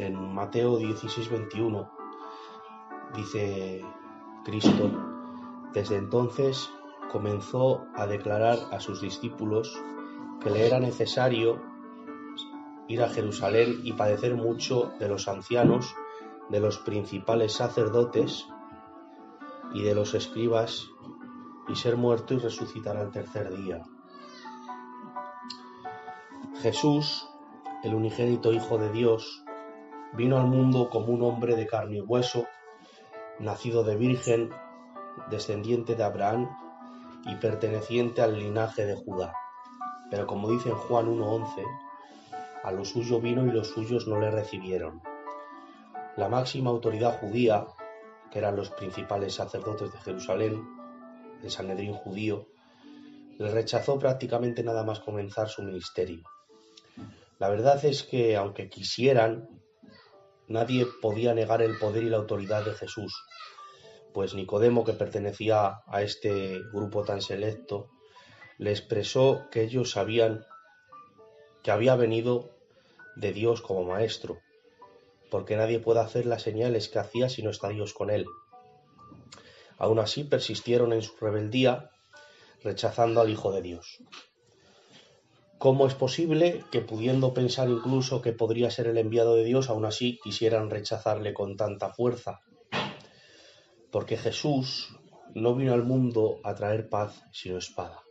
En Mateo 16:21 dice Cristo: desde entonces comenzó a declarar a sus discípulos que le era necesario ir a Jerusalén y padecer mucho de los ancianos, de los principales sacerdotes y de los escribas, y ser muerto y resucitar al tercer día. Jesús, el unigénito Hijo de Dios, vino al mundo como un hombre de carne y hueso, nacido de virgen, descendiente de Abraham y perteneciente al linaje de Judá. Pero como dice en Juan 1:11, a lo suyo vino y los suyos no le recibieron. La máxima autoridad judía, que eran los principales sacerdotes de Jerusalén, el Sanedrín judío, le rechazó prácticamente nada más comenzar su ministerio. La verdad es que, aunque quisieran, nadie podía negar el poder y la autoridad de Jesús, pues Nicodemo, que pertenecía a este grupo tan selecto, le expresó que ellos sabían que había venido de Dios como maestro, porque nadie puede hacer las señales que hacía si no está Dios con él. Aún así persistieron en su rebeldía, rechazando al Hijo de Dios. ¿Cómo es posible que, pudiendo pensar incluso que podría ser el enviado de Dios, aún así quisieran rechazarle con tanta fuerza? Porque Jesús no vino al mundo a traer paz, sino espada.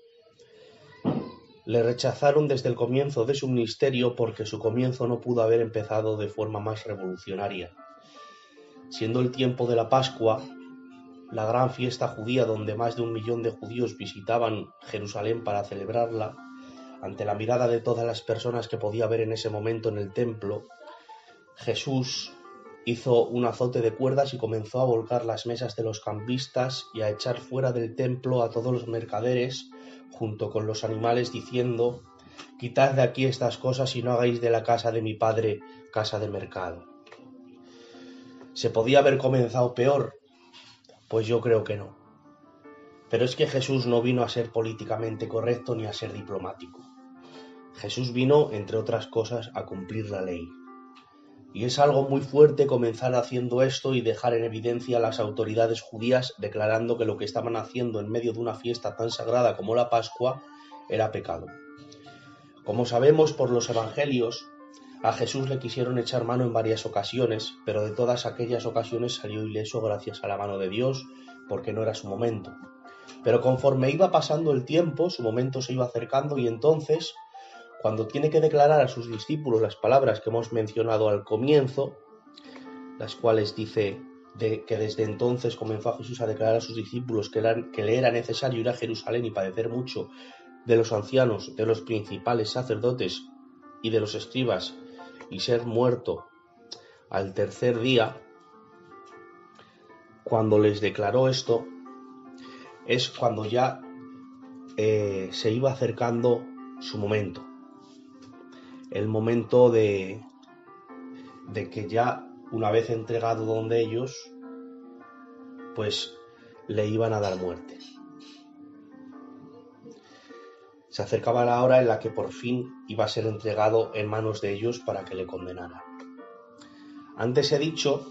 Le rechazaron desde el comienzo de su ministerio porque su comienzo no pudo haber empezado de forma más revolucionaria. Siendo el tiempo de la Pascua, la gran fiesta judía donde más de 1 millón de judíos visitaban Jerusalén para celebrarla, ante la mirada de todas las personas que podía haber en ese momento en el templo, Jesús hizo un azote de cuerdas y comenzó a volcar las mesas de los cambistas y a echar fuera del templo a todos los mercaderes junto con los animales, diciendo: quitad de aquí estas cosas y no hagáis de la casa de mi padre casa de mercado. ¿Se podía haber comenzado peor? Pues yo creo que no. Pero es que Jesús no vino a ser políticamente correcto ni a ser diplomático. Jesús vino, entre otras cosas, a cumplir la ley. Y es algo muy fuerte comenzar haciendo esto y dejar en evidencia a las autoridades judías declarando que lo que estaban haciendo en medio de una fiesta tan sagrada como la Pascua era pecado. Como sabemos por los evangelios, a Jesús le quisieron echar mano en varias ocasiones, pero de todas aquellas ocasiones salió ileso gracias a la mano de Dios, porque no era su momento. Pero conforme iba pasando el tiempo, su momento se iba acercando y entonces, cuando tiene que declarar a sus discípulos las palabras que hemos mencionado al comienzo, las cuales dice que desde entonces comenzó a Jesús a declarar a sus discípulos que le era necesario ir a Jerusalén y padecer mucho de los ancianos, de los principales sacerdotes y de los escribas, y ser muerto al tercer día, cuando les declaró esto, es cuando ya se iba acercando su momento. El momento de que ya, una vez entregado donde ellos, pues le iban a dar muerte. Se acercaba la hora en la que por fin iba a ser entregado en manos de ellos para que le condenaran. Antes he dicho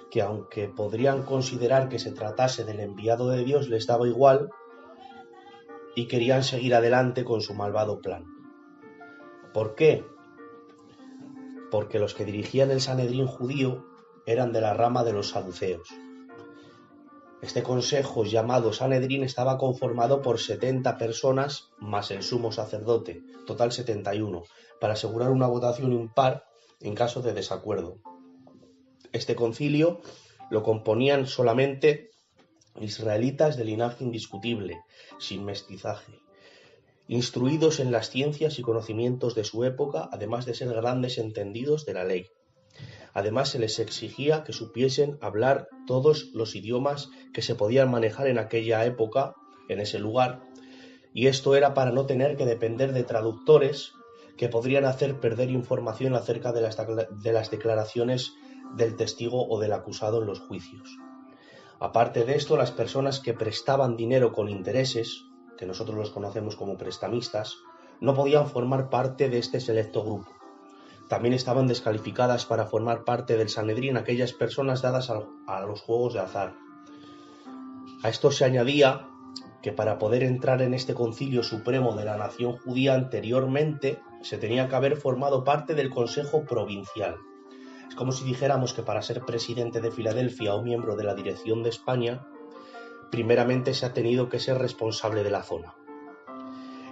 que aunque podrían considerar que se tratase del enviado de Dios, les daba igual y querían seguir adelante con su malvado plan. ¿Por qué? Porque los que dirigían el Sanedrín judío eran de la rama de los saduceos. Este consejo llamado Sanedrín estaba conformado por 70 personas más el sumo sacerdote, total 71, para asegurar una votación impar en caso de desacuerdo. Este concilio lo componían solamente israelitas de linaje indiscutible, sin mestizaje, instruidos en las ciencias y conocimientos de su época, además de ser grandes entendidos de la ley. Además, se les exigía que supiesen hablar todos los idiomas que se podían manejar en aquella época, en ese lugar, y esto era para no tener que depender de traductores que podrían hacer perder información acerca de las declaraciones del testigo o del acusado en los juicios. Aparte de esto, las personas que prestaban dinero con intereses, que nosotros los conocemos como prestamistas, no podían formar parte de este selecto grupo. También estaban descalificadas para formar parte del Sanedrín aquellas personas dadas a los juegos de azar. A esto se añadía que para poder entrar en este concilio supremo de la nación judía anteriormente se tenía que haber formado parte del Consejo Provincial. Es como si dijéramos que para ser presidente de Filadelfia o miembro de la dirección de España, primeramente se ha tenido que ser responsable de la zona.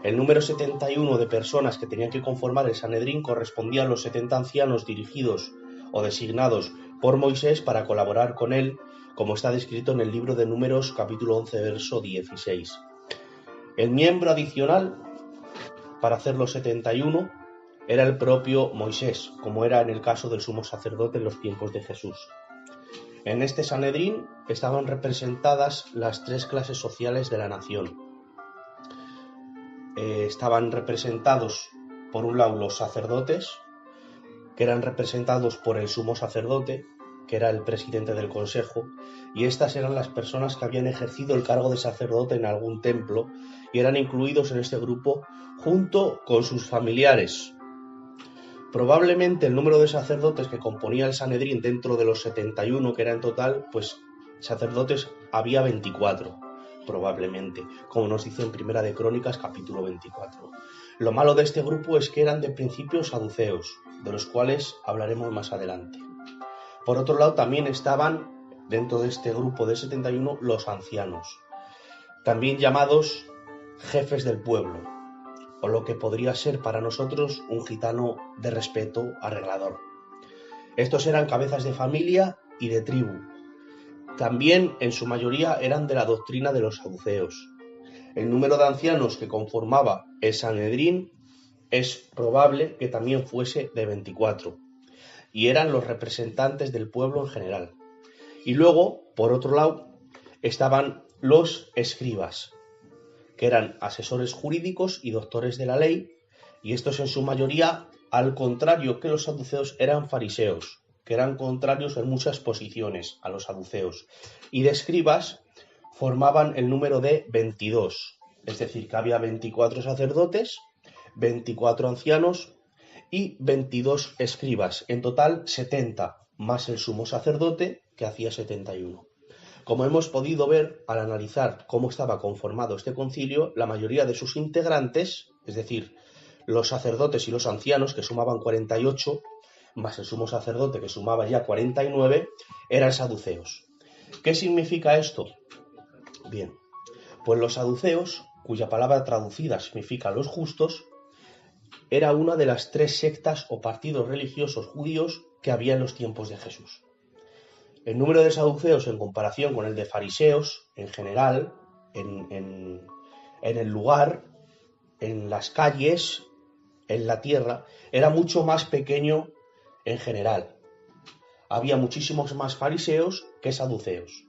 El número 71 de personas que tenían que conformar el Sanedrín correspondía a los 70 ancianos dirigidos o designados por Moisés para colaborar con él, como está descrito en el libro de Números capítulo 11 verso 16. El miembro adicional para hacer los 71 era el propio Moisés, como era en el caso del sumo sacerdote en los tiempos de Jesús. En este Sanedrín estaban representadas las tres clases sociales de la nación. Estaban representados, por un lado, los sacerdotes, que eran representados por el sumo sacerdote, que era el presidente del consejo, y estas eran las personas que habían ejercido el cargo de sacerdote en algún templo y eran incluidos en este grupo junto con sus familiares. Probablemente el número de sacerdotes que componía el Sanedrín dentro de los 71 que era en total, pues sacerdotes había 24, probablemente, como nos dice en Primera de Crónicas capítulo 24. Lo malo de este grupo es que eran de principio saduceos, de los cuales hablaremos más adelante. Por otro lado, también estaban dentro de este grupo de 71 los ancianos, también llamados jefes del pueblo, o lo que podría ser para nosotros un gitano de respeto arreglador. Estos eran cabezas de familia y de tribu. También, en su mayoría, eran de la doctrina de los saduceos. El número de ancianos que conformaba el Sanedrín es probable que también fuese de 24, y eran los representantes del pueblo en general. Y luego, por otro lado, estaban los escribas, que eran asesores jurídicos y doctores de la ley, y estos en su mayoría, al contrario que los saduceos, eran fariseos, que eran contrarios en muchas posiciones a los saduceos, y de escribas formaban el número de 22, es decir, que había 24 sacerdotes, 24 ancianos y 22 escribas, en total 70, más el sumo sacerdote, que hacía 71. Como hemos podido ver al analizar cómo estaba conformado este concilio, la mayoría de sus integrantes, es decir, los sacerdotes y los ancianos, que sumaban 48, más el sumo sacerdote, que sumaba ya 49, eran saduceos. ¿Qué significa esto? Bien, pues los saduceos, cuya palabra traducida significa los justos, era una de las tres sectas o partidos religiosos judíos que había en los tiempos de Jesús. El número de saduceos en comparación con el de fariseos, en general, en el lugar, en las calles, en la tierra, era mucho más pequeño en general. Había muchísimos más fariseos que saduceos.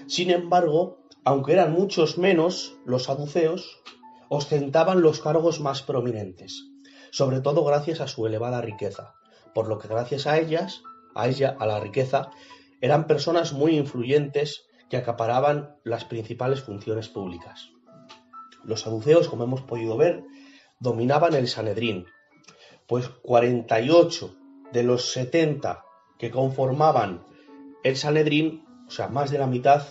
Sin embargo, aunque eran muchos menos, los saduceos ostentaban los cargos más prominentes, sobre todo gracias a su elevada riqueza, por lo que gracias a la riqueza, eran personas muy influyentes que acaparaban las principales funciones públicas. Los saduceos, como hemos podido ver, dominaban el Sanedrín, pues 48 de los 70 que conformaban el Sanedrín, o sea, más de la mitad,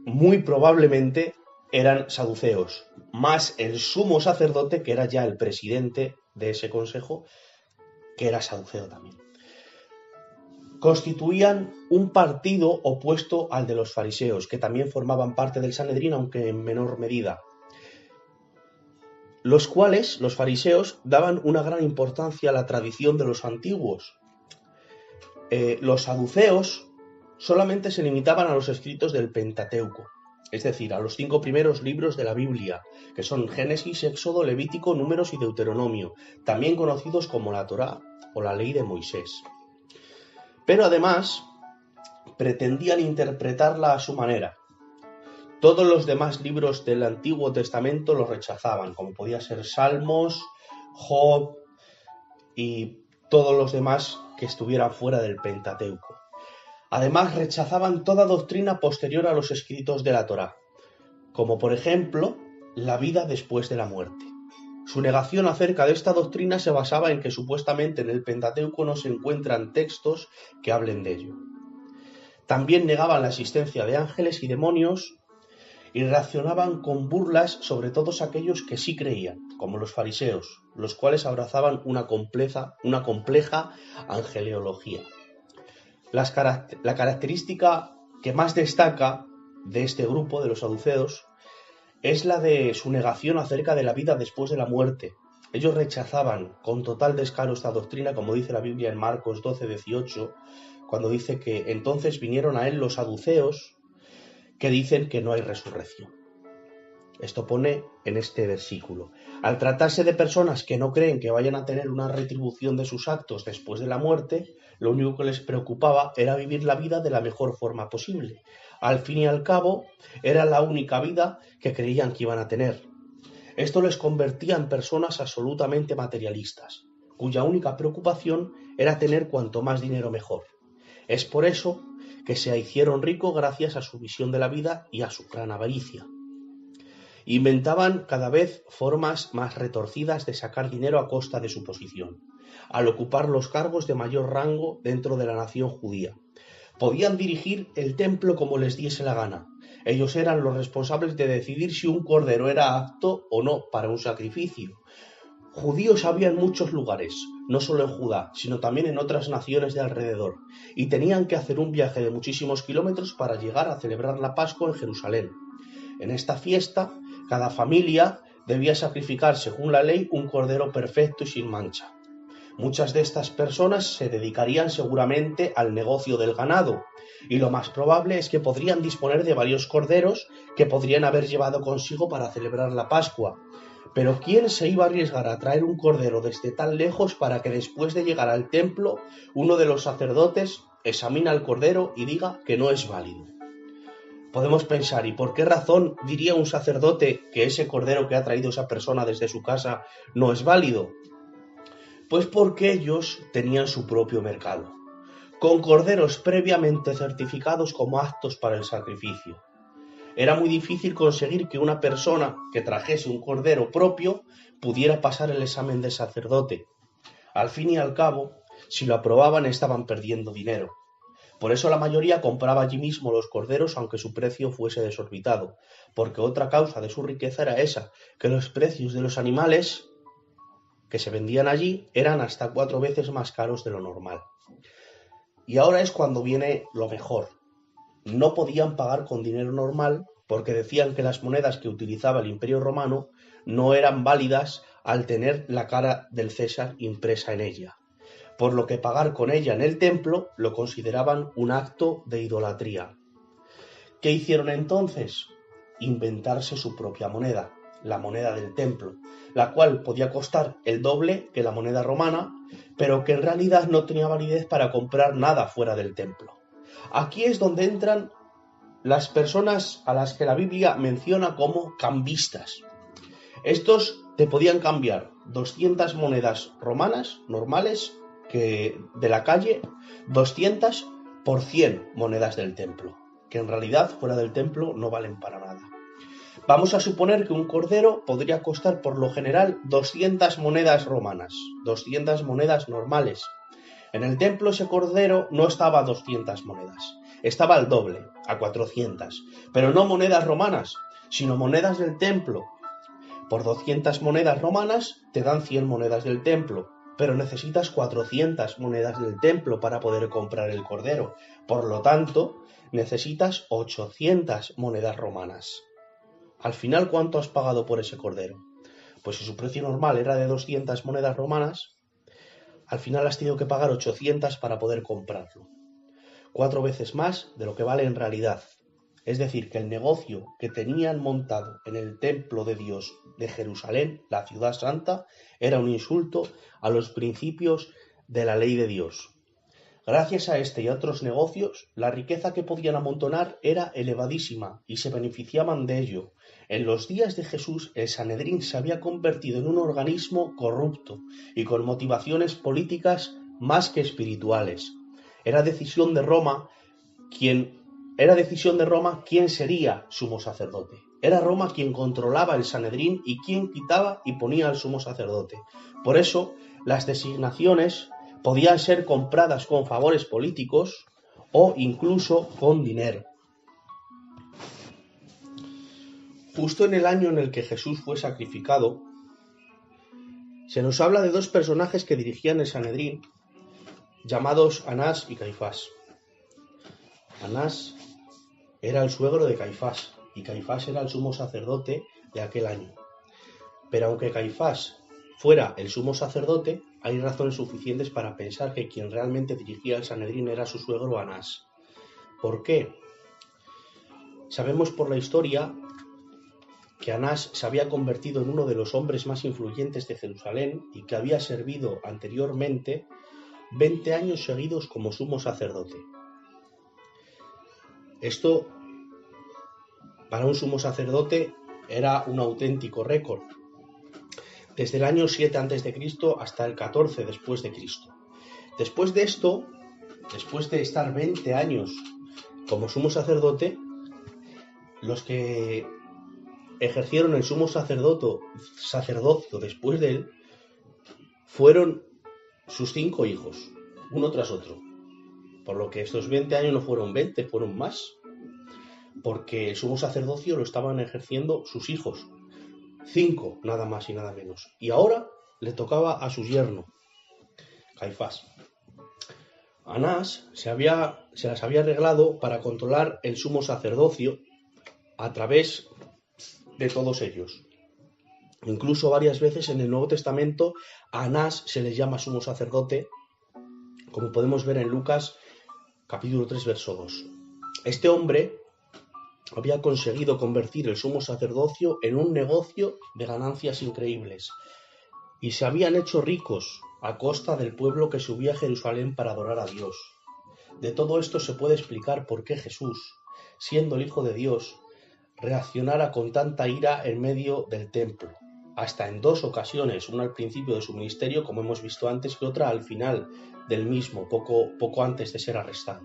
muy probablemente eran saduceos, más el sumo sacerdote, que era ya el presidente de ese consejo, que era saduceo también. Constituían un partido opuesto al de los fariseos, que también formaban parte del Sanedrín, aunque en menor medida, los cuales, los fariseos, daban una gran importancia a la tradición de los antiguos. Los saduceos solamente se limitaban a los escritos del Pentateuco, es decir, a los 5 primeros libros de la Biblia, que son Génesis, Éxodo, Levítico, Números y Deuteronomio, también conocidos como la Torá o la Ley de Moisés. Pero además pretendían interpretarla a su manera. Todos los demás libros del Antiguo Testamento los rechazaban, como podía ser Salmos, Job y todos los demás que estuvieran fuera del Pentateuco. Además rechazaban toda doctrina posterior a los escritos de la Torá, como por ejemplo la vida después de la muerte. Su negación acerca de esta doctrina se basaba en que supuestamente en el Pentateuco no se encuentran textos que hablen de ello. También negaban la existencia de ángeles y demonios y reaccionaban con burlas sobre todos aquellos que sí creían, como los fariseos, los cuales abrazaban una compleja angeleología. La característica que más destaca de este grupo, de los saduceos, es la de su negación acerca de la vida después de la muerte. Ellos rechazaban con total descaro esta doctrina, como dice la Biblia en Marcos 12:18, cuando dice que entonces vinieron a él los saduceos que dicen que no hay resurrección. Esto pone en este versículo. Al tratarse de personas que no creen que vayan a tener una retribución de sus actos después de la muerte, lo único que les preocupaba era vivir la vida de la mejor forma posible. Al fin y al cabo, era la única vida que creían que iban a tener. Esto les convertía en personas absolutamente materialistas, cuya única preocupación era tener cuanto más dinero mejor. Es por eso que se hicieron ricos gracias a su visión de la vida y a su gran avaricia. Inventaban cada vez formas más retorcidas de sacar dinero a costa de su posición, al ocupar los cargos de mayor rango dentro de la nación judía. Podían dirigir el templo como les diese la gana. Ellos eran los responsables de decidir si un cordero era apto o no para un sacrificio. Judíos había en muchos lugares, no solo en Judá, sino también en otras naciones de alrededor, y tenían que hacer un viaje de muchísimos kilómetros para llegar a celebrar la Pascua en Jerusalén. En esta fiesta, cada familia debía sacrificar, según la ley, un cordero perfecto y sin mancha. Muchas de estas personas se dedicarían seguramente al negocio del ganado, y lo más probable es que podrían disponer de varios corderos que podrían haber llevado consigo para celebrar la Pascua. Pero ¿quién se iba a arriesgar a traer un cordero desde tan lejos para que después de llegar al templo, uno de los sacerdotes examine al cordero y diga que no es válido? Podemos pensar, ¿y por qué razón diría un sacerdote que ese cordero que ha traído esa persona desde su casa no es válido? Pues porque ellos tenían su propio mercado, con corderos previamente certificados como aptos para el sacrificio. Era muy difícil conseguir que una persona que trajese un cordero propio pudiera pasar el examen de sacerdote. Al fin y al cabo, si lo aprobaban estaban perdiendo dinero. Por eso la mayoría compraba allí mismo los corderos aunque su precio fuese desorbitado, porque otra causa de su riqueza era esa, que los precios de los animales que se vendían allí eran hasta 4 veces más caros de lo normal. Y ahora es cuando viene lo mejor. No podían pagar con dinero normal porque decían que las monedas que utilizaba el Imperio Romano no eran válidas al tener la cara del César impresa en ella, por lo que pagar con ella en el templo lo consideraban un acto de idolatría. ¿Qué hicieron entonces? Inventarse su propia moneda, la moneda del templo, la cual podía costar el doble que la moneda romana, pero que en realidad no tenía validez para comprar nada fuera del templo. Aquí es donde entran las personas a las que la Biblia menciona como cambistas. Estos te podían cambiar 200 monedas romanas normales que de la calle, 200 por 100 monedas del templo, que en realidad fuera del templo no valen para nada. Vamos a suponer que un cordero podría costar por lo general 200 monedas romanas, 200 monedas normales. En el templo ese cordero no estaba a 200 monedas, estaba al doble, a 400, pero no monedas romanas, sino monedas del templo. Por 200 monedas romanas te dan 100 monedas del templo, pero necesitas 400 monedas del templo para poder comprar el cordero. Por lo tanto, necesitas 800 monedas romanas. Al final, ¿cuánto has pagado por ese cordero? Pues si su precio normal era de 200 monedas romanas, al final has tenido que pagar 800 para poder comprarlo. 4 veces más de lo que vale en realidad. Es decir, que el negocio que tenían montado en el templo de Dios de Jerusalén, la ciudad santa, era un insulto a los principios de la ley de Dios. Gracias a este y a otros negocios, la riqueza que podían amontonar era elevadísima y se beneficiaban de ello. En los días de Jesús, el Sanedrín se había convertido en un organismo corrupto y con motivaciones políticas más que espirituales. Era decisión de Roma quién sería sumo sacerdote. Era Roma quien controlaba el Sanedrín y quien quitaba y ponía al sumo sacerdote. Por eso, las designaciones podían ser compradas con favores políticos o incluso con dinero. Justo en el año en el que Jesús fue sacrificado, se nos habla de dos personajes que dirigían el Sanedrín, llamados Anás y Caifás. Anás era el suegro de Caifás, y Caifás era el sumo sacerdote de aquel año. Pero aunque Caifás fuera el sumo sacerdote, hay razones suficientes para pensar que quien realmente dirigía el Sanedrín era su suegro Anás. ¿Por qué? Sabemos por la historia que Anás se había convertido en uno de los hombres más influyentes de Jerusalén y que había servido anteriormente 20 años seguidos como sumo sacerdote. Esto, para un sumo sacerdote, era un auténtico récord. Desde el año 7 a.C. hasta el 14 después de Cristo. Después de esto, después de estar 20 años como sumo sacerdote, los que ejercieron el sumo sacerdocio después de él fueron sus 5 hijos, uno tras otro. Por lo que estos 20 años no fueron 20, fueron más. Porque el sumo sacerdocio lo estaban ejerciendo sus hijos. 5, nada más y nada menos. Y ahora le tocaba a su yerno, Caifás. Anás se las había arreglado para controlar el sumo sacerdocio a través de todos ellos. Incluso varias veces en el Nuevo Testamento a Anás se le llama sumo sacerdote, como podemos ver en Lucas capítulo 3, verso 2. Este hombre había conseguido convertir el sumo sacerdocio en un negocio de ganancias increíbles y se habían hecho ricos a costa del pueblo que subía a Jerusalén para adorar a Dios. De todo esto se puede explicar por qué Jesús, siendo el Hijo de Dios, reaccionara con tanta ira en medio del templo, hasta en 2 ocasiones, una al principio de su ministerio, como hemos visto antes, y otra al final del mismo, poco antes de ser arrestado.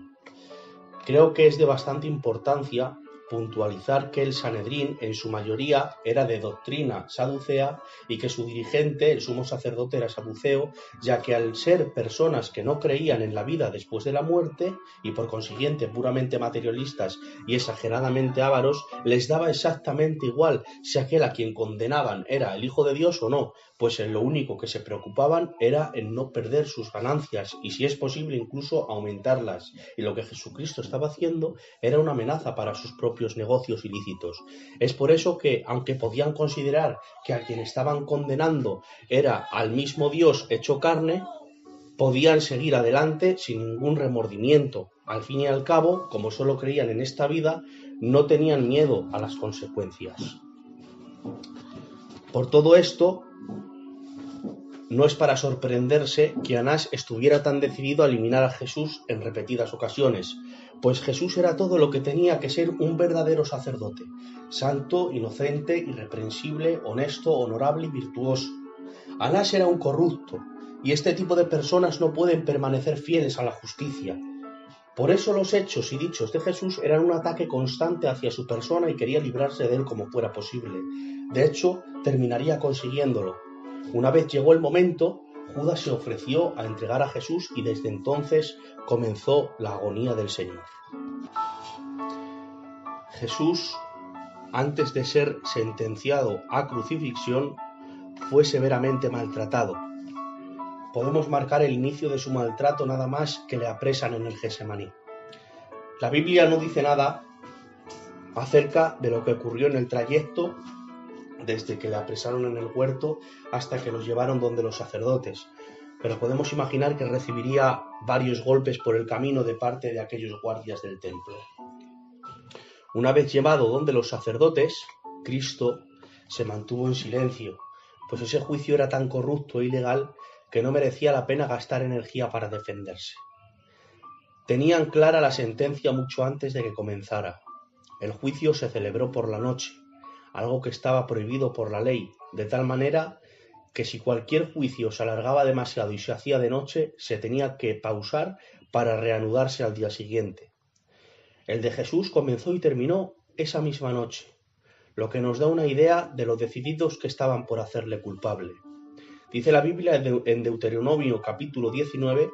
Creo que es de bastante importancia puntualizar que el Sanedrín en su mayoría era de doctrina saducea y que su dirigente, el sumo sacerdote, era saduceo, ya que al ser personas que no creían en la vida después de la muerte y por consiguiente puramente materialistas y exageradamente ávaros, les daba exactamente igual si aquel a quien condenaban era el Hijo de Dios o no, pues en lo único que se preocupaban era en no perder sus ganancias y, si es posible, incluso aumentarlas. Y lo que Jesucristo estaba haciendo era una amenaza para sus propios negocios ilícitos. Es por eso que, aunque podían considerar que a quien estaban condenando era al mismo Dios hecho carne, podían seguir adelante sin ningún remordimiento. Al fin y al cabo, como solo creían en esta vida, no tenían miedo a las consecuencias. Por todo esto, no es para sorprenderse que Anás estuviera tan decidido a eliminar a Jesús en repetidas ocasiones, pues Jesús era todo lo que tenía que ser un verdadero sacerdote, santo, inocente, irreprensible, honesto, honorable y virtuoso. Anás era un corrupto, y este tipo de personas no pueden permanecer fieles a la justicia. Por eso los hechos y dichos de Jesús eran un ataque constante hacia su persona y quería librarse de él como fuera posible. De hecho, terminaría consiguiéndolo. Una vez llegó el momento, Judas se ofreció a entregar a Jesús y desde entonces comenzó la agonía del Señor. Jesús, antes de ser sentenciado a crucifixión, fue severamente maltratado. Podemos marcar el inicio de su maltrato nada más que le apresan en el Getsemaní. La Biblia no dice nada acerca de lo que ocurrió en el trayecto desde que le apresaron en el huerto hasta que los llevaron donde los sacerdotes, pero podemos imaginar que recibiría varios golpes por el camino de parte de aquellos guardias del templo. Una vez llevado donde los sacerdotes, Cristo se mantuvo en silencio, pues ese juicio era tan corrupto e ilegal que no merecía la pena gastar energía para defenderse. Tenían clara la sentencia mucho antes de que comenzara. El juicio se celebró por la noche, algo que estaba prohibido por la ley, de tal manera que si cualquier juicio se alargaba demasiado y se hacía de noche, se tenía que pausar para reanudarse al día siguiente. El de Jesús comenzó y terminó esa misma noche. lo que nos da una idea de lo decididos que estaban por hacerle culpable. Dice la Biblia en Deuteronomio capítulo 19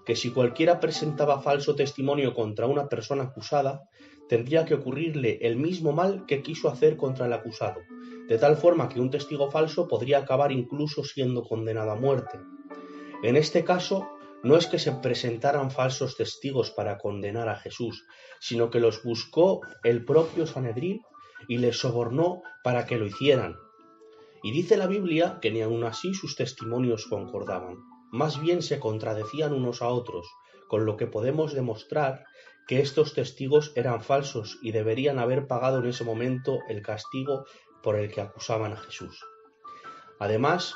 que si cualquiera presentaba falso testimonio contra una persona acusada, tendría que ocurrirle el mismo mal que quiso hacer contra el acusado, de tal forma que un testigo falso podría acabar incluso siendo condenado a muerte. En este caso, no es que se presentaran falsos testigos para condenar a Jesús, sino que los buscó el propio Sanedrín y les sobornó para que lo hicieran. Y dice la Biblia que ni aun así sus testimonios concordaban, más bien se contradecían unos a otros, con lo que podemos demostrar que estos testigos eran falsos y deberían haber pagado en ese momento el castigo por el que acusaban a Jesús. Además,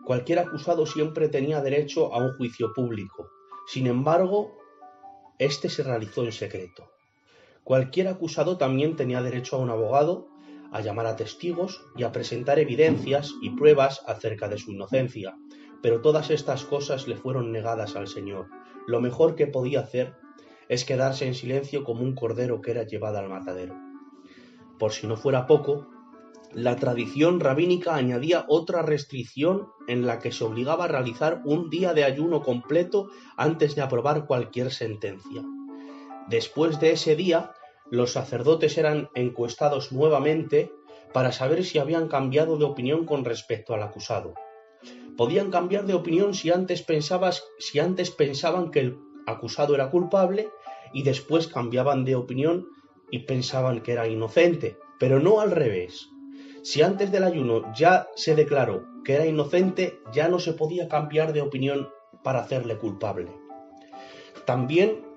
cualquier acusado siempre tenía derecho a un juicio público. Sin embargo, este se realizó en secreto. Cualquier acusado también tenía derecho a un abogado, a llamar a testigos y a presentar evidencias y pruebas acerca de su inocencia. Pero todas estas cosas le fueron negadas al Señor. Lo mejor que podía hacer es quedarse en silencio como un cordero que era llevado al matadero. Por si no fuera poco, la tradición rabínica añadía otra restricción en la que se obligaba a realizar un día de ayuno completo antes de aprobar cualquier sentencia. Después de ese día, los sacerdotes eran encuestados nuevamente para saber si habían cambiado de opinión con respecto al acusado. Podían cambiar de opinión si antes pensaban que el acusado era culpable y después cambiaban de opinión y pensaban que era inocente, pero no al revés. Si antes del ayuno ya se declaró que era inocente, ya no se podía cambiar de opinión para hacerle culpable. También,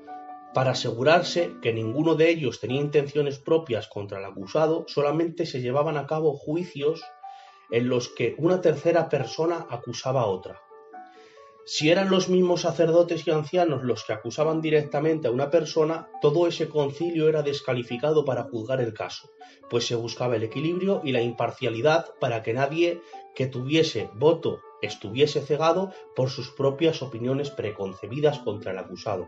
para asegurarse que ninguno de ellos tenía intenciones propias contra el acusado, solamente se llevaban a cabo juicios en los que una tercera persona acusaba a otra. Si eran los mismos sacerdotes y ancianos los que acusaban directamente a una persona, todo ese concilio era descalificado para juzgar el caso, pues se buscaba el equilibrio y la imparcialidad para que nadie que tuviese voto estuviese cegado por sus propias opiniones preconcebidas contra el acusado.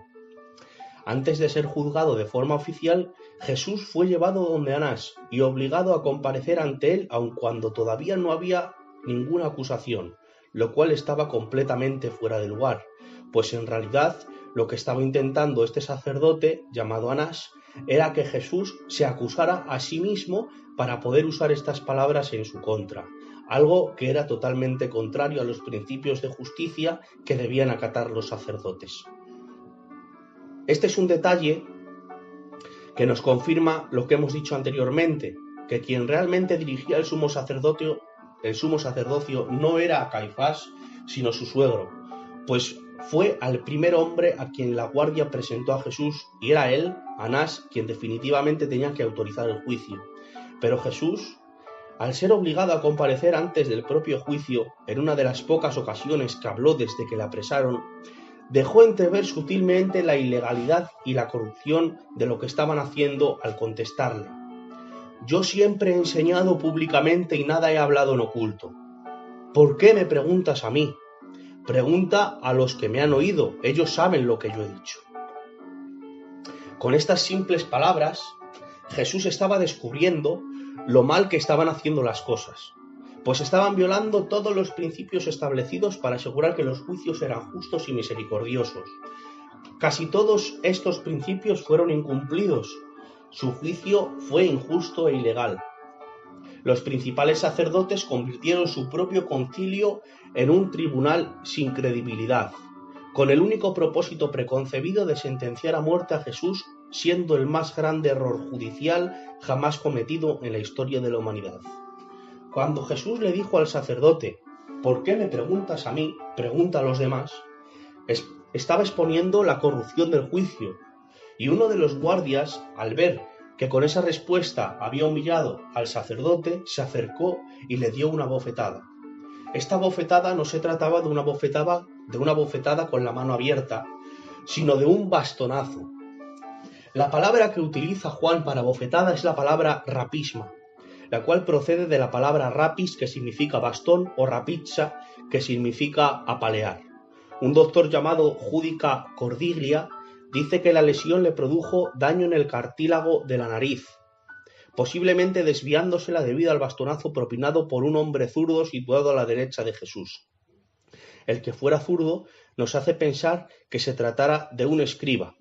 Antes de ser juzgado de forma oficial, Jesús fue llevado donde Anás y obligado a comparecer ante él aun cuando todavía no había ninguna acusación, lo cual estaba completamente fuera de lugar, pues en realidad lo que estaba intentando este sacerdote, llamado Anás, era que Jesús se acusara a sí mismo para poder usar estas palabras en su contra, algo que era totalmente contrario a los principios de justicia que debían acatar los sacerdotes. Este es un detalle que nos confirma lo que hemos dicho anteriormente, que quien realmente dirigía el sumo sacerdocio no era Caifás, sino su suegro, pues fue al primer hombre a quien la guardia presentó a Jesús, y era él, Anás, quien definitivamente tenía que autorizar el juicio. Pero Jesús, al ser obligado a comparecer antes del propio juicio, en una de las pocas ocasiones que habló desde que le apresaron, dejó entrever sutilmente la ilegalidad y la corrupción de lo que estaban haciendo al contestarle: «Yo siempre he enseñado públicamente y nada he hablado en oculto. ¿Por qué me preguntas a mí? Pregunta a los que me han oído, ellos saben lo que yo he dicho». Con estas simples palabras, Jesús estaba descubriendo lo mal que estaban haciendo las cosas, pues estaban violando todos los principios establecidos para asegurar que los juicios eran justos y misericordiosos. Casi todos estos principios fueron incumplidos. Su juicio fue injusto e ilegal. Los principales sacerdotes convirtieron su propio concilio en un tribunal sin credibilidad, con el único propósito preconcebido de sentenciar a muerte a Jesús, siendo el más grande error judicial jamás cometido en la historia de la humanidad. Cuando Jesús le dijo al sacerdote: «¿Por qué me preguntas a mí? Pregunta a los demás», estaba exponiendo la corrupción del juicio, y uno de los guardias, al ver que con esa respuesta había humillado al sacerdote, se acercó y le dio una bofetada. Esta bofetada no se trataba de una bofetada con la mano abierta, sino de un bastonazo. La palabra que utiliza Juan para bofetada es la palabra rapisma, la cual procede de la palabra rapis, que significa bastón, o rapizza, que significa apalear. Un doctor llamado Judica Cordiglia dice que la lesión le produjo daño en el cartílago de la nariz, posiblemente desviándosela debido al bastonazo propinado por un hombre zurdo situado a la derecha de Jesús. El que fuera zurdo nos hace pensar que se tratara de un escriba.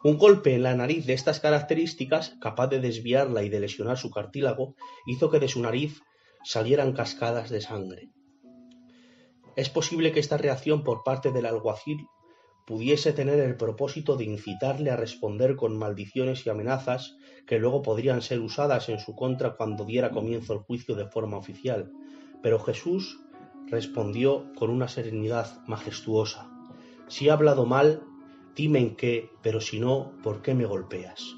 Un golpe en la nariz de estas características, capaz de desviarla y de lesionar su cartílago, hizo que de su nariz salieran cascadas de sangre. Es posible que esta reacción por parte del alguacil pudiese tener el propósito de incitarle a responder con maldiciones y amenazas que luego podrían ser usadas en su contra cuando diera comienzo el juicio de forma oficial. Pero Jesús respondió con una serenidad majestuosa: si he hablado mal, dime en qué, pero si no, ¿por qué me golpeas?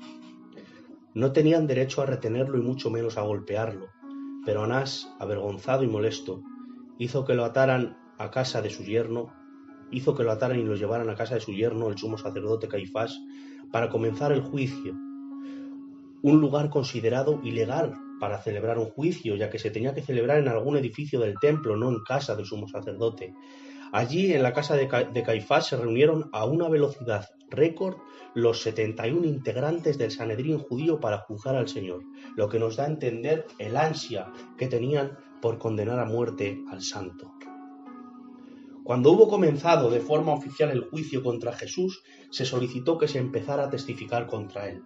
No tenían derecho a retenerlo y mucho menos a golpearlo, pero Anás, avergonzado y molesto, hizo que lo ataran y lo llevaran a casa de su yerno, el sumo sacerdote Caifás, para comenzar el juicio. Un lugar considerado ilegal para celebrar un juicio, ya que se tenía que celebrar en algún edificio del templo, no en casa del sumo sacerdote. Allí, en la casa de Caifás, se reunieron a una velocidad récord los 71 integrantes del Sanedrín judío para juzgar al Señor, lo que nos da a entender el ansia que tenían por condenar a muerte al santo. Cuando hubo comenzado de forma oficial el juicio contra Jesús, se solicitó que se empezara a testificar contra él.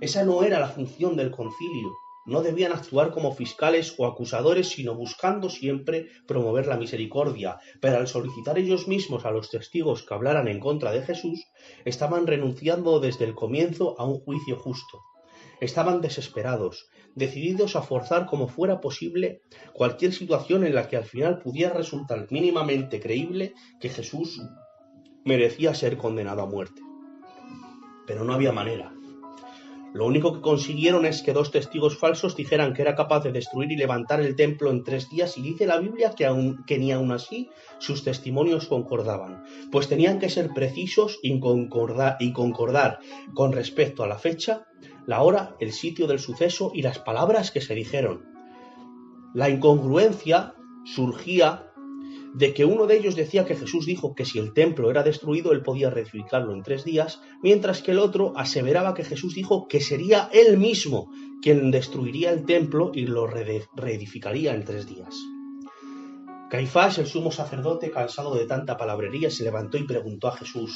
Esa no era la función del concilio. No debían actuar como fiscales o acusadores, sino buscando siempre promover la misericordia. Pero al solicitar ellos mismos a los testigos que hablaran en contra de Jesús, estaban renunciando desde el comienzo a un juicio justo. Estaban desesperados, decididos a forzar como fuera posible cualquier situación en la que al final pudiera resultar mínimamente creíble que Jesús merecía ser condenado a muerte. Pero no había manera. Lo único que consiguieron es que 2 testigos falsos dijeran que era capaz de destruir y levantar el templo en 3 días, y dice la Biblia que ni aun así sus testimonios concordaban, pues tenían que ser precisos y concordar con respecto a la fecha, la hora, el sitio del suceso y las palabras que se dijeron. La incongruencia surgía de que uno de ellos decía que Jesús dijo que si el templo era destruido él podía reedificarlo en 3 días, mientras que el otro aseveraba que Jesús dijo que sería él mismo quien destruiría el templo y lo reedificaría en 3 días. Caifás, el sumo sacerdote, cansado de tanta palabrería, se levantó y preguntó a Jesús: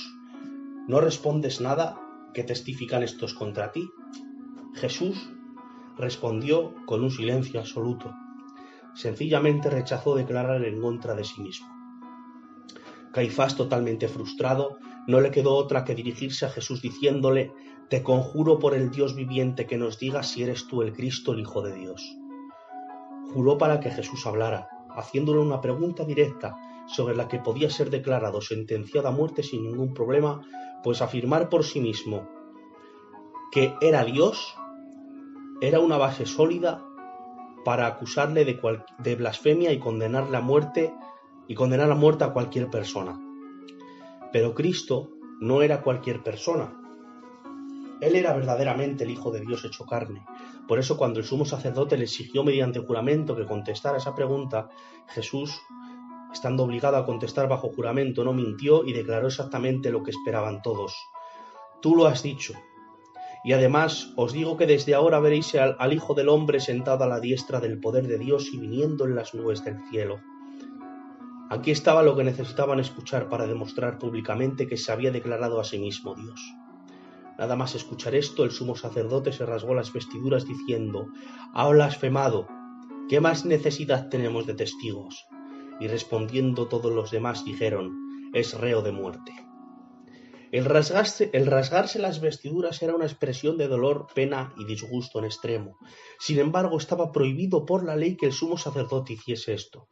¿no respondes nada? ¿Qué testifican estos contra ti? Jesús respondió con un silencio absoluto. Sencillamente rechazó declarar en contra de sí mismo. Caifás, totalmente frustrado, no le quedó otra que dirigirse a Jesús diciéndole: te conjuro por el Dios viviente que nos digas si eres tú el Cristo, el Hijo de Dios. Juró para que Jesús hablara, haciéndole una pregunta directa sobre la que podía ser declarado sentenciado a muerte sin ningún problema, pues afirmar por sí mismo que era Dios era una base sólida para acusarle de blasfemia y condenar a muerte a cualquier persona. Pero Cristo no era cualquier persona. Él era verdaderamente el Hijo de Dios hecho carne. Por eso, cuando el sumo sacerdote le exigió mediante juramento que contestara esa pregunta, Jesús, estando obligado a contestar bajo juramento, no mintió y declaró exactamente lo que esperaban todos: tú lo has dicho. Y además os digo que desde ahora veréis al Hijo del Hombre sentado a la diestra del poder de Dios y viniendo en las nubes del cielo. Aquí estaba lo que necesitaban escuchar para demostrar públicamente que se había declarado a sí mismo Dios. Nada más escuchar esto, el sumo sacerdote se rasgó las vestiduras diciendo: ha blasfemado, ¿qué más necesidad tenemos de testigos? Y respondiendo todos los demás dijeron: es reo de muerte. El rasgarse las vestiduras era una expresión de dolor, pena y disgusto en extremo. Sin embargo, estaba prohibido por la ley que el sumo sacerdote hiciese esto.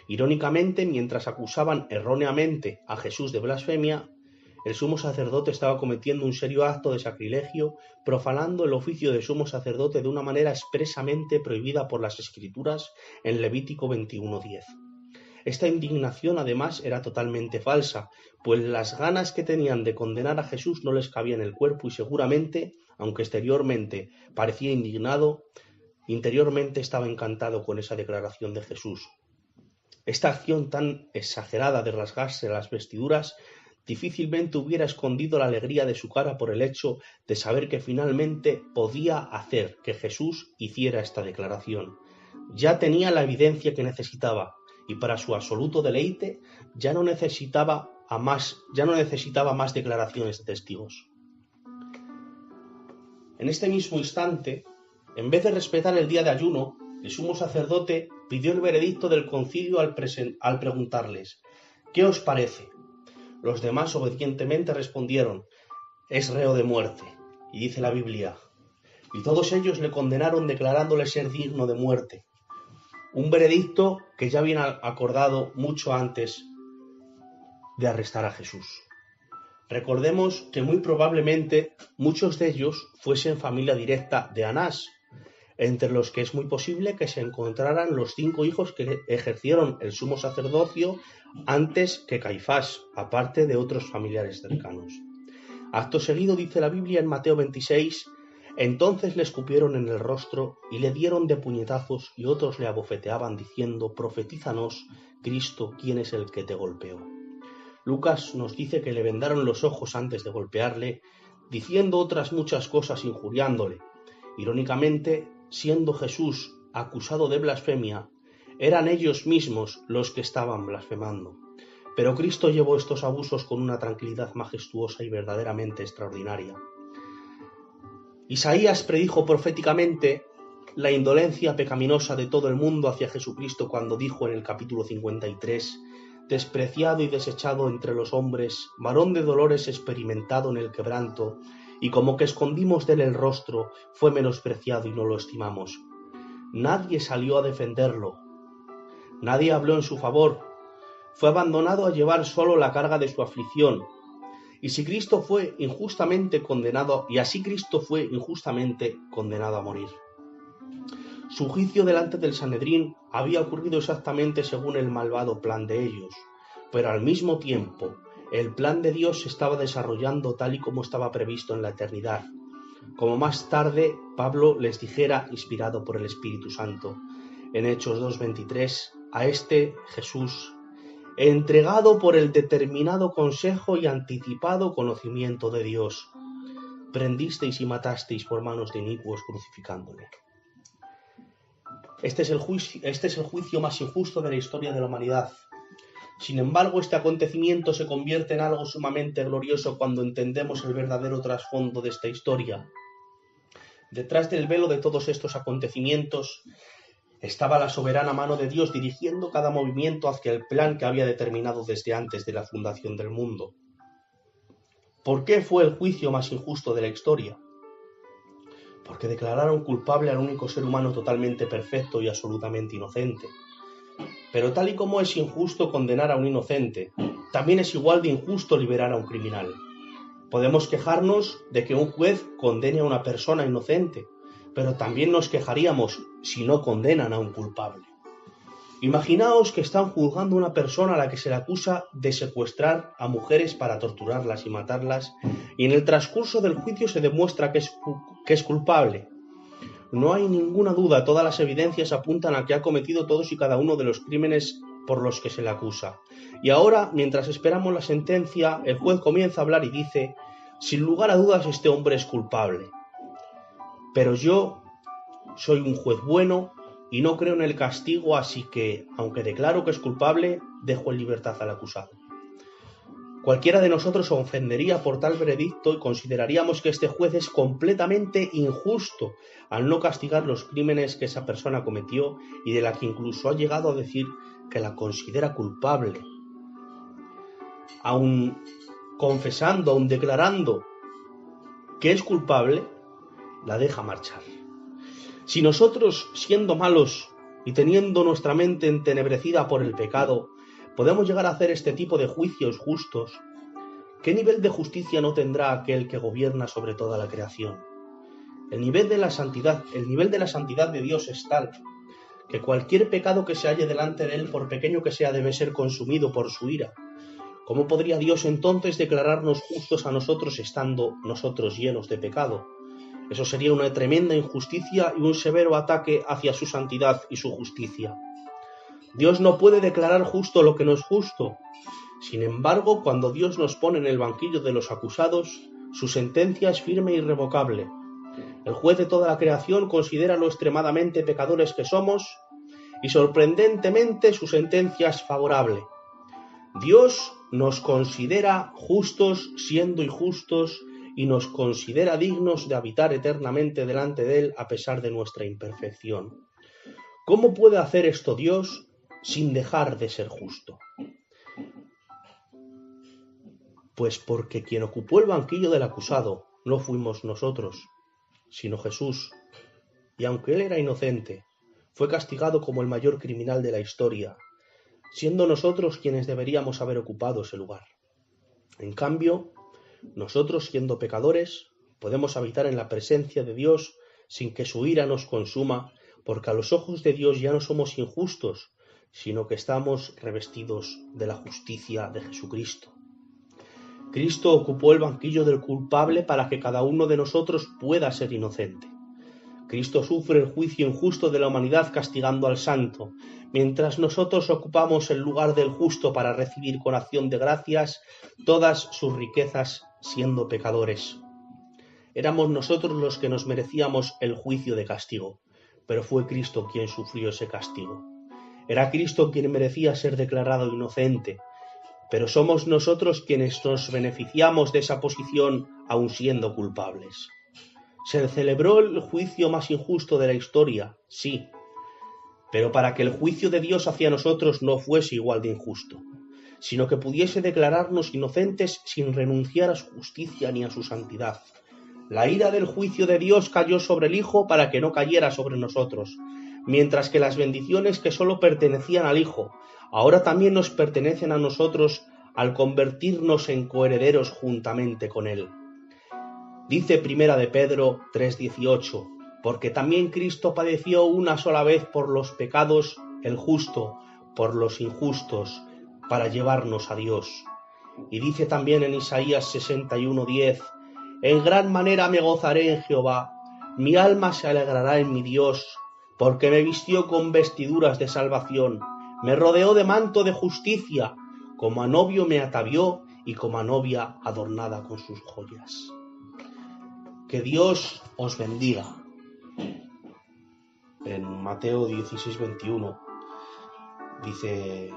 Irónicamente, mientras acusaban erróneamente a Jesús de blasfemia, el sumo sacerdote estaba cometiendo un serio acto de sacrilegio, profanando el oficio de sumo sacerdote de una manera expresamente prohibida por las Escrituras en Levítico 21:10. Esta indignación, además, era totalmente falsa, pues las ganas que tenían de condenar a Jesús no les cabían en el cuerpo y seguramente, aunque exteriormente parecía indignado, interiormente estaba encantado con esa declaración de Jesús. Esta acción tan exagerada de rasgarse las vestiduras difícilmente hubiera escondido la alegría de su cara por el hecho de saber que finalmente podía hacer que Jesús hiciera esta declaración. Ya tenía la evidencia que necesitaba, y para su absoluto deleite ya no necesitaba más declaraciones de testigos. En este mismo instante, en vez de respetar el día de ayuno, el sumo sacerdote pidió el veredicto del concilio al preguntarles: ¿qué os parece? Los demás obedientemente respondieron: es reo de muerte. Y dice la Biblia: y todos ellos le condenaron declarándole ser digno de muerte. Un veredicto que ya habían acordado mucho antes de arrestar a Jesús. Recordemos que muy probablemente muchos de ellos fuesen familia directa de Anás, entre los que es muy posible que se encontraran los 5 hijos que ejercieron el sumo sacerdocio antes que Caifás, aparte de otros familiares cercanos. Acto seguido dice la Biblia en Mateo 26: entonces le escupieron en el rostro y le dieron de puñetazos, y otros le abofeteaban diciendo: profetízanos, Cristo, ¿quién es el que te golpeó? Lucas nos dice que le vendaron los ojos antes de golpearle, diciendo otras muchas cosas injuriándole. Irónicamente, siendo Jesús acusado de blasfemia, eran ellos mismos los que estaban blasfemando. Pero Cristo llevó estos abusos con una tranquilidad majestuosa y verdaderamente extraordinaria. Isaías predijo proféticamente la indolencia pecaminosa de todo el mundo hacia Jesucristo cuando dijo en el capítulo 53: despreciado y desechado entre los hombres, varón de dolores, experimentado en el quebranto, y como que escondimos de él el rostro, fue menospreciado y no lo estimamos. Nadie salió a defenderlo, nadie habló en su favor, fue abandonado a llevar solo la carga de su aflicción. Y así Cristo fue injustamente condenado a morir. Su juicio delante del Sanedrín había ocurrido exactamente según el malvado plan de ellos, pero al mismo tiempo el plan de Dios se estaba desarrollando tal y como estaba previsto en la eternidad, como más tarde Pablo les dijera, inspirado por el Espíritu Santo, en Hechos 2:23, a este Jesús, entregado por el determinado consejo y anticipado conocimiento de Dios, prendisteis y matasteis por manos de inicuos crucificándole. Este es el juicio más injusto de la historia de la humanidad. Sin embargo, este acontecimiento se convierte en algo sumamente glorioso cuando entendemos el verdadero trasfondo de esta historia. Detrás del velo de todos estos acontecimientos estaba la soberana mano de Dios dirigiendo cada movimiento hacia el plan que había determinado desde antes de la fundación del mundo. ¿Por qué fue el juicio más injusto de la historia? Porque declararon culpable al único ser humano totalmente perfecto y absolutamente inocente. Pero tal y como es injusto condenar a un inocente, también es igual de injusto liberar a un criminal. Podemos quejarnos de que un juez condene a una persona inocente, pero también nos quejaríamos si no condenan a un culpable. Imaginaos que están juzgando a una persona a la que se le acusa de secuestrar a mujeres para torturarlas y matarlas, y en el transcurso del juicio se demuestra que es culpable. No hay ninguna duda, todas las evidencias apuntan a que ha cometido todos y cada uno de los crímenes por los que se le acusa. Y ahora, mientras esperamos la sentencia, el juez comienza a hablar y dice: sin lugar a dudas, este hombre es culpable. Pero yo soy un juez bueno y no creo en el castigo, así que, aunque declaro que es culpable, dejo en libertad al acusado. Cualquiera de nosotros se ofendería por tal veredicto y consideraríamos que este juez es completamente injusto al no castigar los crímenes que esa persona cometió y de la que incluso ha llegado a decir que la considera culpable. Aun confesando, aun declarando que es culpable, la deja marchar. Si nosotros, siendo malos y teniendo nuestra mente entenebrecida por el pecado, podemos llegar a hacer este tipo de juicios justos, ¿qué nivel de justicia no tendrá aquel que gobierna sobre toda la creación? El nivel de la santidad de Dios es tal que cualquier pecado que se halle delante de él, por pequeño que sea, debe ser consumido por su ira. ¿Cómo podría Dios entonces declararnos justos a nosotros estando nosotros llenos de pecado? Eso sería una tremenda injusticia y un severo ataque hacia su santidad y su justicia. Dios no puede declarar justo lo que no es justo. Sin embargo, cuando Dios nos pone en el banquillo de los acusados, su sentencia es firme e irrevocable. El juez de toda la creación considera lo extremadamente pecadores que somos y sorprendentemente su sentencia es favorable. Dios nos considera justos siendo injustos y nos considera dignos de habitar eternamente delante de Él a pesar de nuestra imperfección. ¿Cómo puede hacer esto Dios sin dejar de ser justo? Pues porque quien ocupó el banquillo del acusado no fuimos nosotros, sino Jesús, y aunque Él era inocente, fue castigado como el mayor criminal de la historia, siendo nosotros quienes deberíamos haber ocupado ese lugar. En cambio, nosotros, siendo pecadores, podemos habitar en la presencia de Dios sin que su ira nos consuma, porque a los ojos de Dios ya no somos injustos, sino que estamos revestidos de la justicia de Jesucristo. Cristo ocupó el banquillo del culpable para que cada uno de nosotros pueda ser inocente. Cristo sufre el juicio injusto de la humanidad castigando al santo, mientras nosotros ocupamos el lugar del justo para recibir con acción de gracias todas sus riquezas siendo pecadores. Éramos nosotros los que nos merecíamos el juicio de castigo, pero fue Cristo quien sufrió ese castigo. Era Cristo quien merecía ser declarado inocente, pero somos nosotros quienes nos beneficiamos de esa posición aun siendo culpables. Se celebró el juicio más injusto de la historia, sí, pero para que el juicio de Dios hacia nosotros no fuese igual de injusto, sino que pudiese declararnos inocentes sin renunciar a su justicia ni a su santidad. La ira del juicio de Dios cayó sobre el Hijo para que no cayera sobre nosotros, mientras que las bendiciones que solo pertenecían al Hijo, ahora también nos pertenecen a nosotros al convertirnos en coherederos juntamente con Él. Dice Primera de Pedro 3:18, porque también Cristo padeció una sola vez por los pecados, el justo por los injustos, para llevarnos a Dios. Y dice también en Isaías 61:10, en gran manera me gozaré en Jehová, mi alma se alegrará en mi Dios, porque me vistió con vestiduras de salvación, me rodeó de manto de justicia, como a novio me atavió y como a novia adornada con sus joyas. Que Dios os bendiga. En Mateo 16:21 dice: